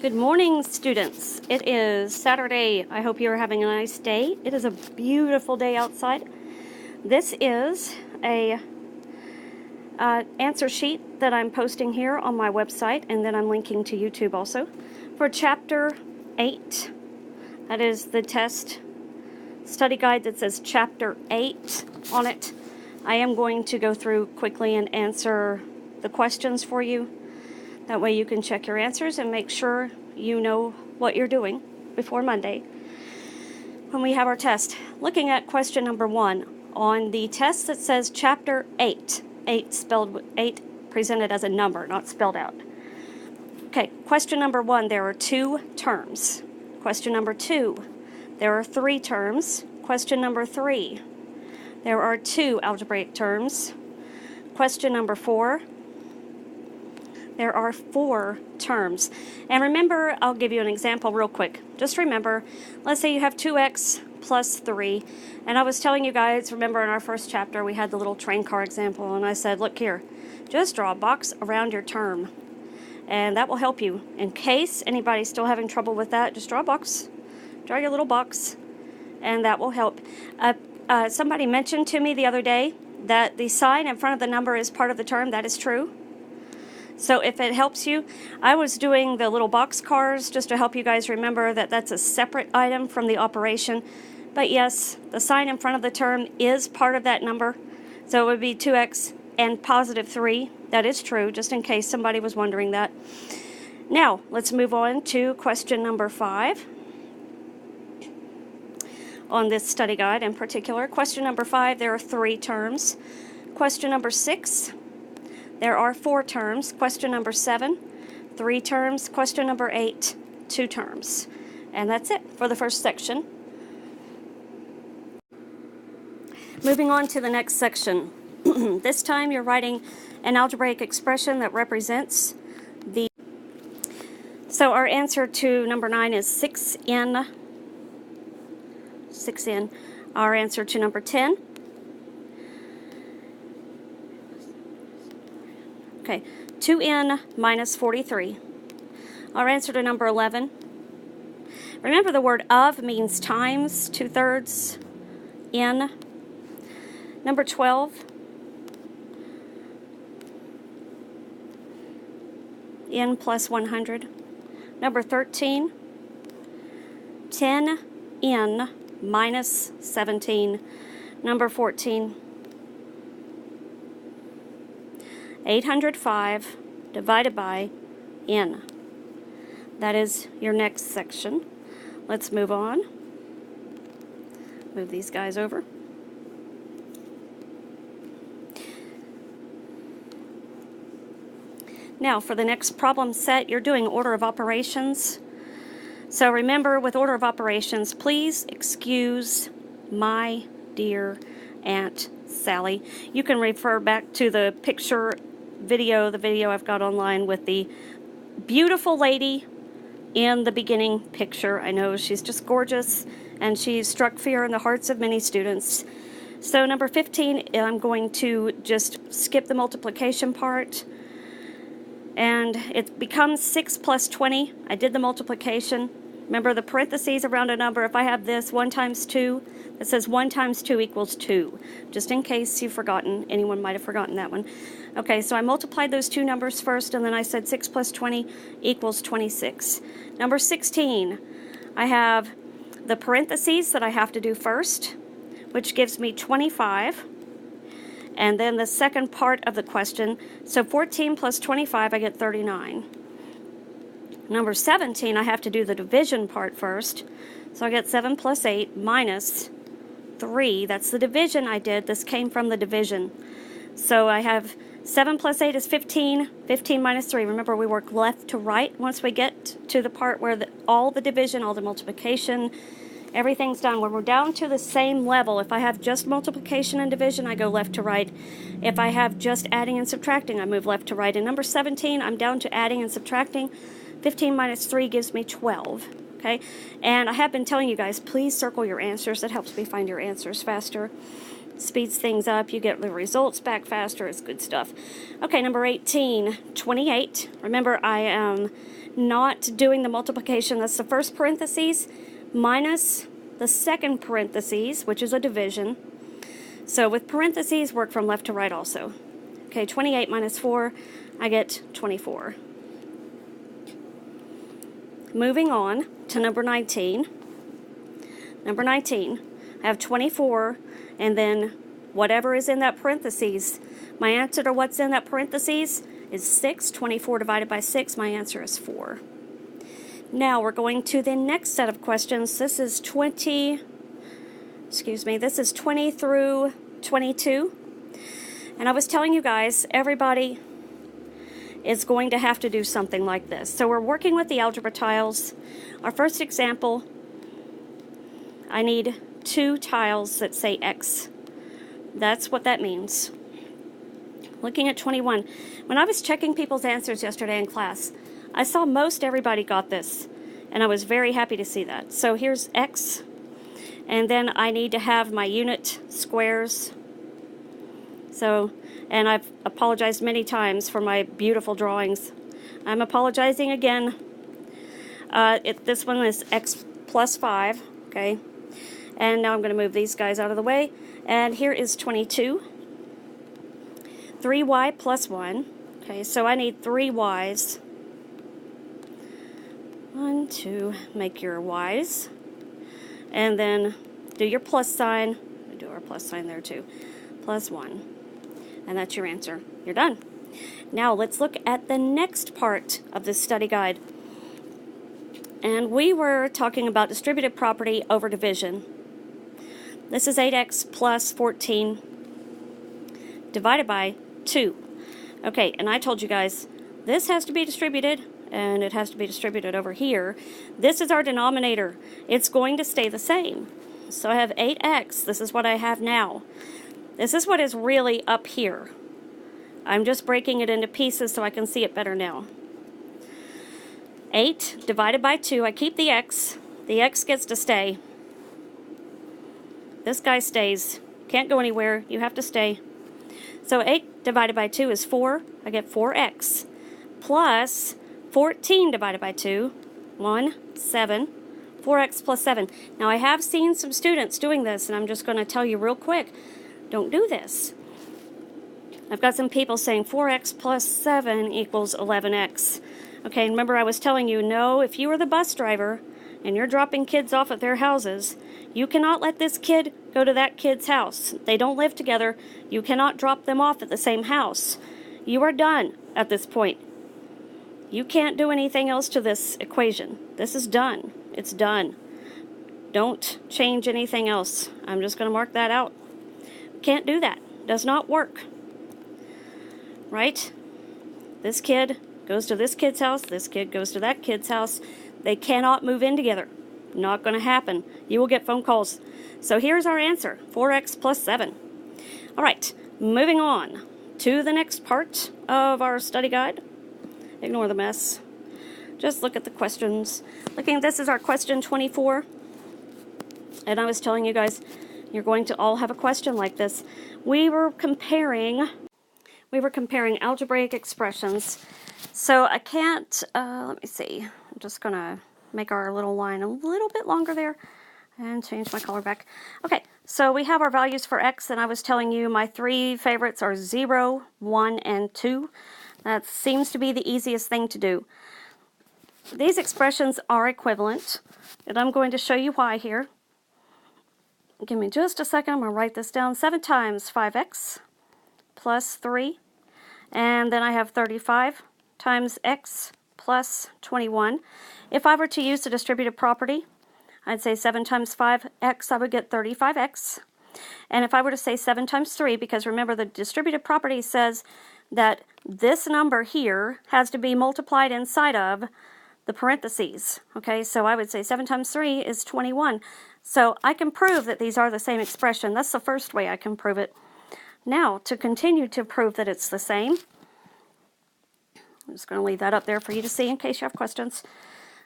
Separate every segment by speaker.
Speaker 1: Good morning, students. It is Saturday. I hope you are having a nice day. It is a beautiful day outside. This is a answer sheet that I'm posting here on my website, and then I'm linking to YouTube also, for Chapter 8. That is the test study guide that says Chapter 8 on it. I am going to go through quickly and answer the questions for you. That way you can check your answers and make sure you know what you're doing before Monday when we have our test. Looking at question number 1 on the test that says Chapter 8. 8 spelled with 8 presented as a number, not spelled out. Okay, question number 1, there are 2 terms. Question number 2, there are 3 terms. Question number 3, there are 2 algebraic terms. Question number 4, there are 4 terms. And remember, I'll give you an example real quick. Just remember, let's say you have 2x plus 3. And I was telling you guys, remember in our first chapter, we had the little train car example. And I said, look here, just draw a box around your term. And that will help you. In case anybody's still having trouble with that, just draw a box. Draw your little box. And that will help. Somebody mentioned to me the other day that the sign in front of the number is part of the term. That is true. So if it helps you, I was doing the little box cars just to help you guys remember that that's a separate item from the operation. But yes, the sign in front of the term is part of that number. So it would be 2x and positive 3. That is true, just in case somebody was wondering that. Now, let's move on to question number 5 on this study guide in particular. Question number 5, there are 3 terms. Question number 6, there are 4 terms. Question number 7, 3 terms. Question number 8, 2 terms. And that's it for the first section. Moving on to the next section. This time you're writing an algebraic expression that represents the... So our answer to number 9 is 6n. 6n. Our answer to number 10. Okay, 2n minus 43. Our answer to number 11. Remember the word of means times, 2/3, n. Number 12. N plus 100. Number 13. 10n minus 17. Number 14. 805 divided by n. That is your next section. Let's move on. Move these guys over. Now, for the next problem set, you're doing order of operations. So remember, with order of operations, please excuse my dear Aunt Sally. You can refer back to the the video I've got online with the beautiful lady in the beginning picture. I know she's just gorgeous, and she's struck fear in the hearts of many students. So number 15, I'm going to just skip the multiplication part, and it becomes 6 plus 20. I did the multiplication. Remember the parentheses around a number. If I have this 1 times 2, it says 1 times 2 equals 2. Just in case you've forgotten. Anyone might have forgotten that one. Okay, so I multiplied those 2 numbers first, and then I said 6 plus 20 equals 26. Number 16, I have the parentheses that I have to do first, which gives me 25. And then the second part of the question, so 14 plus 25, I get 39. Number 17, I have to do the division part first. So I get 7 plus 8 minus 3. That's the division I did. This came from the division. So I have 7 plus 8 is 15. 15 minus 3. Remember, we work left to right once we get to the part where all the division, all the multiplication, everything's done. When we're down to the same level, if I have just multiplication and division, I go left to right. If I have just adding and subtracting, I move left to right. In number 17, I'm down to adding and subtracting. 15 minus 3 gives me 12. Okay, and I have been telling you guys, please circle your answers. That helps me find your answers faster. Speeds things up. You get the results back faster. It's good stuff. Okay, number 18, 28. Remember, I am not doing the multiplication. That's the first parentheses minus the second parentheses, which is a division. So with parentheses, work from left to right also. Okay, 28 minus 4, I get 24. Moving on to number 19. Number 19, I have 24, and then whatever is in that parentheses. My answer to what's in that parentheses is 6. 24 divided by 6, my answer is 4. Now we're going to the next set of questions. This is 20 through 22. And I was telling you guys, everybody is going to have to do something like this. So we're working with the algebra tiles. Our first example, I need 2 tiles that say X. That's what that means. Looking at 21, when I was checking people's answers yesterday in class, I saw most everybody got this, and I was very happy to see that. So here's X, and then I need to have my unit squares. So, and I've apologized many times for my beautiful drawings. I'm apologizing again. This one is X plus 5, okay? And now I'm going to move these guys out of the way. And here is 22. 3y plus 1. Okay, so I need 3 y's. 1, 2, make your y's. And then do your plus sign. We do our plus sign there too. Plus 1. And that's your answer. You're done. Now let's look at the next part of this study guide. And we were talking about distributive property over division. This is 8x plus 14 divided by 2. Okay, and I told you guys, this has to be distributed, and it has to be distributed over here. This is our denominator. It's going to stay the same. So I have 8x. This is what I have now. This is what is really up here. I'm just breaking it into pieces so I can see it better now. 8 divided by 2. I keep the x. The x gets to stay. This guy stays. Can't go anywhere. You have to stay. So 8 divided by 2 is 4. I get 4x. Plus 14 divided by 2. 1, 7. 4x plus 7. Now I have seen some students doing this, and I'm just going to tell you real quick. Don't do this. I've got some people saying 4x plus 7 equals 11x. Okay, remember I was telling you, no, if you are the bus driver and you're dropping kids off at their houses, you cannot let this kid go to that kid's house. They don't live together. You cannot drop them off at the same house. You are done at this point. You can't do anything else to this equation. This is done. It's done. Don't change anything else. I'm just going to mark that out. Can't do that. Does not work. Right? This kid goes to this kid's house. This kid goes to that kid's house. They cannot move in together. Not going to happen. You will get phone calls. So here's our answer. 4x plus 7. All right. Moving on to the next part of our study guide. Ignore the mess. Just look at the questions. This is our question 24. And I was telling you guys, you're going to all have a question like this. We were comparing algebraic expressions. So I can't, let me see. I'm just going to make our little line a little bit longer there and change my color back. Okay, so we have our values for x, and I was telling you my 3 favorites are 0, 1, and 2. That seems to be the easiest thing to do. These expressions are equivalent, and I'm going to show you why here. Give me just a second. I'm going to write this down. 7 times 5x plus 3. And then I have 35 times x plus 21. If I were to use the distributive property, I'd say 7 times 5x, I would get 35x. And if I were to say 7 times 3, because remember the distributive property says that this number here has to be multiplied inside of the parentheses. Okay, so I would say 7 times 3 is 21. So I can prove that these are the same expression. That's the first way I can prove it. Now, to continue to prove that it's the same, I'm just going to leave that up there for you to see in case you have questions.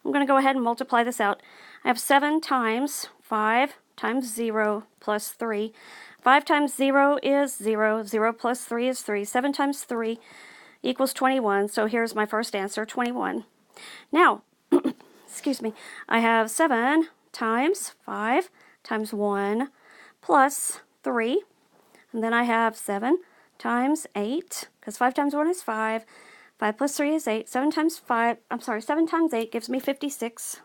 Speaker 1: I'm going to go ahead and multiply this out. I have 7 times 5 times 0 plus 3. 5 times 0 is 0. 0 plus 3 is 3. 7 times 3 equals 21. So here's my first answer, 21. Now, excuse me, I have 7 times 5 times 1 plus 3. And then I have 7 times 8, because 5 times 1 is 5. 5 plus 3 is 8. 7 times 8 gives me 56.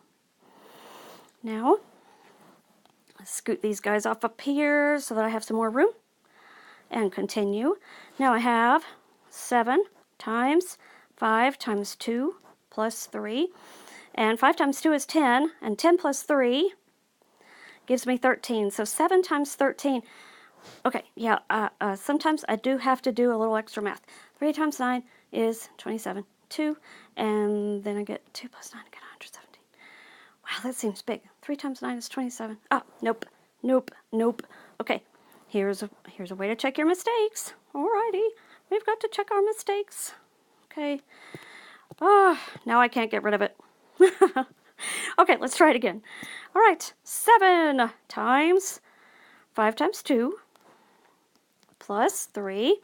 Speaker 1: Now, let's scoot these guys off up here so that I have some more room. And continue. Now I have 7 times 5 times 2 plus 3. And 5 times 2 is 10. And 10 plus 3 gives me 13. So 7 times 13. Okay, yeah, sometimes I do have to do a little extra math. 3 times 9 is 27. 2, and then I get 2 plus 9, I get 117. Wow, that seems big. 3 times 9 is 27. Oh, nope. Okay, here's a way to check your mistakes. Alrighty, we've got to check our mistakes. Okay. Oh, now I can't get rid of it. Okay, let's try it again. All right, 7 times 5 times 2 plus 3.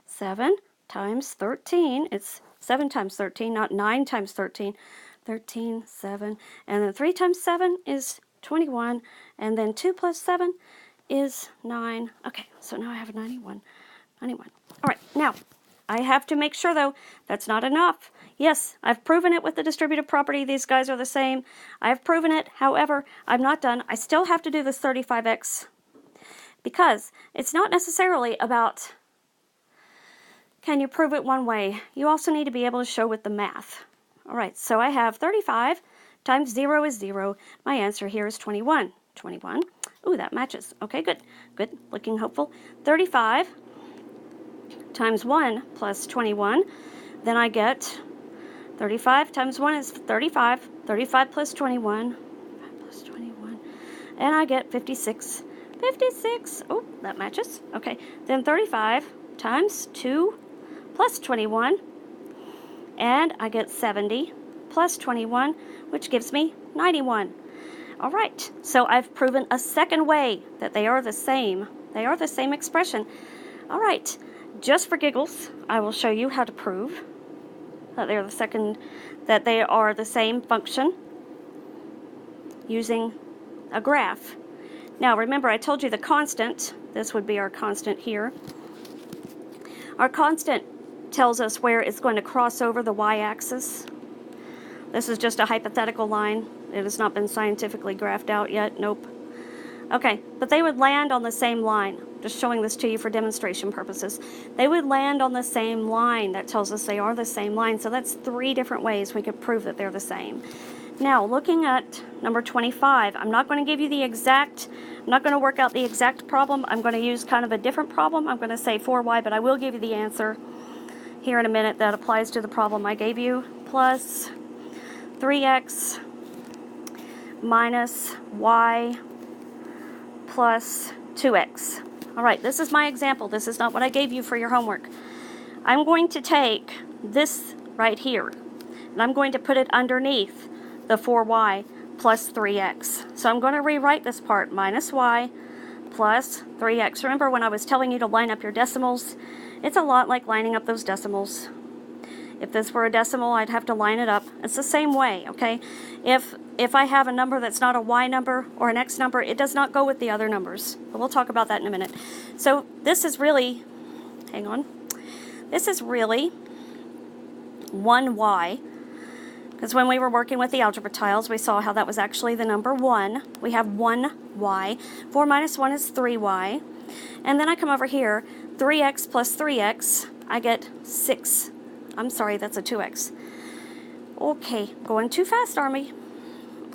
Speaker 1: 7 times 13. It's 7 times 13, not 9 times 13. 13, 7. And then 3 times 7 is 21. And then 2 plus 7 is 9. Okay, so now I have 91. 91. All right, now I have to make sure, though, that's not enough. Yes, I've proven it with the distributive property. These guys are the same. I've proven it. However, I'm not done. I still have to do this 35x because it's not necessarily about can you prove it one way. You also need to be able to show with the math. All right, so I have 35 times 0 is 0. My answer here is 21. 21. Ooh, that matches. Okay, good. Good. Looking hopeful. 35 times 1 plus 21. Then I get 35 times 1 is 35. 35 plus 21. 5 plus 21. And I get 56. 56. Oh, that matches. Okay. Then 35 times 2 plus 21. And I get 70 plus 21, which gives me 91. All right. So I've proven a second way that they are the same. They are the same expression. All right. Just for giggles, I will show you how to prove that they are the same function using a graph. Now remember, I told you the constant, this would be our constant here. Our constant tells us where it's going to cross over the y-axis. This is just a hypothetical line. It has not been scientifically graphed out yet. Nope. Okay, but they would land on the same line. Just showing this to you for demonstration purposes. They would land on the same line. That tells us they are the same line. So that's 3 different ways we could prove that they're the same. Now, looking at number 25, I'm not going to give you the exact, I'm not going to work out the exact problem. I'm going to use kind of a different problem. I'm going to say 4y, but I will give you the answer here in a minute that applies to the problem I gave you. Plus 3x minus y plus 2x. All right, this is my example. This is not what I gave you for your homework. I'm going to take this right here, and I'm going to put it underneath the 4y plus 3x. So I'm going to rewrite this part, minus y plus 3x. Remember when I was telling you to line up your decimals? It's a lot like lining up those decimals. If this were a decimal, I'd have to line it up. It's the same way, okay? If I have a number that's not a y number or an x number, it does not go with the other numbers. But we'll talk about that in a minute. So this is really, hang on. This is really 1y. Because when we were working with the algebra tiles, we saw how that was actually the number 1. We have 1y. 4 minus 1 is 3y. And then I come over here, 3x plus 3x, I get 6. I'm sorry, that's a 2x. Okay, going too fast, Army.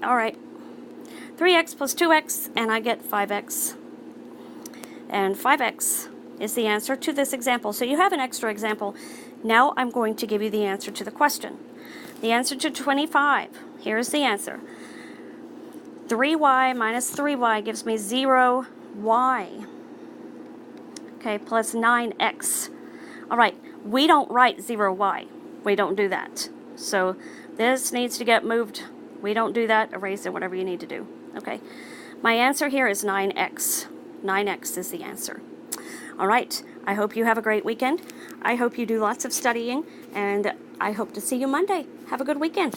Speaker 1: All right. 3x plus 2x, and I get 5x. And 5x is the answer to this example. So you have an extra example. Now I'm going to give you the answer to the question. The answer to 25. Here's the answer. 3y minus 3y gives me 0y. Okay, plus 9x. All right, we don't write 0y. We don't do that. So this needs to get moved. We don't do that. Erase it, whatever you need to do. Okay, my answer here is 9x. 9x is the answer. All right, I hope you have a great weekend. I hope you do lots of studying, and I hope to see you Monday. Have a good weekend.